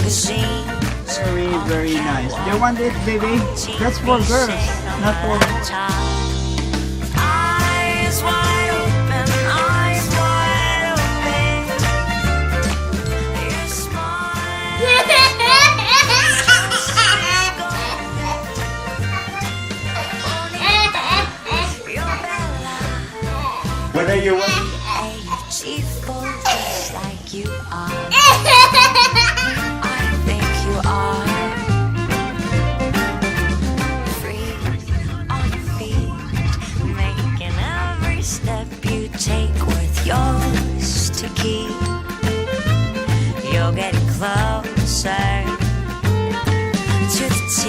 magazines. Very, very nice. You want it, baby? That's for girls, not for... Eyes wide open, eyes wide open. Your smile. Your Bella. What are you want? Beautiful, just like you are. I think you are. Free on your feet, making every step you take worth yours to keep. You're getting closer to the T.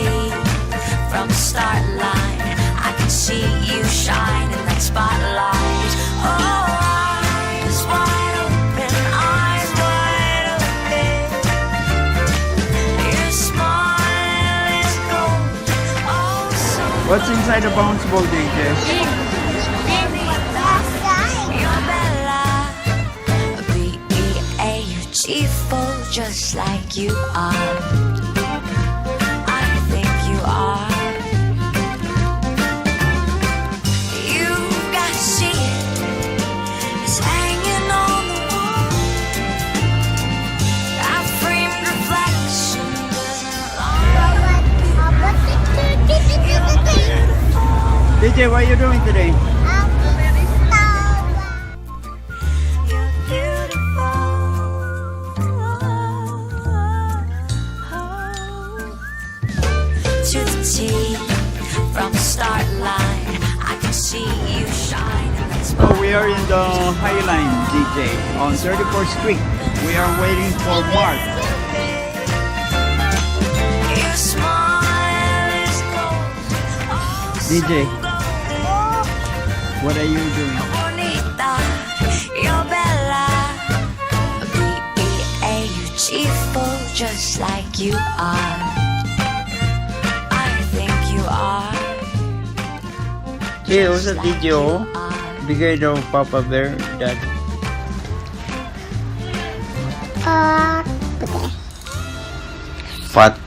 From the start line, I can see you shine in that spotlight. Oh, eyes wide open, eyes wide open. Your smile is gold. Oh, so What's inside the bounce ball, DJ? you're Bella, beautiful, just like you are. I think you are. You've got to see it. It's hanging on the wall. That framed reflection doesn't lie. You're beautiful. DJ, what are you doing today? You're beautiful. To the T, from the start line, I can see you shine in that So we are in the High Line, DJ, on 34th Street. We are waiting for Mark. Your smile is gold. Oh, DJ. so golden. What are you doing? Bonita, you're Bella, beautiful, just like you are. I think you are. Hey, what's up, DJ? Bigay daw Papa Bear, Dad. Fat.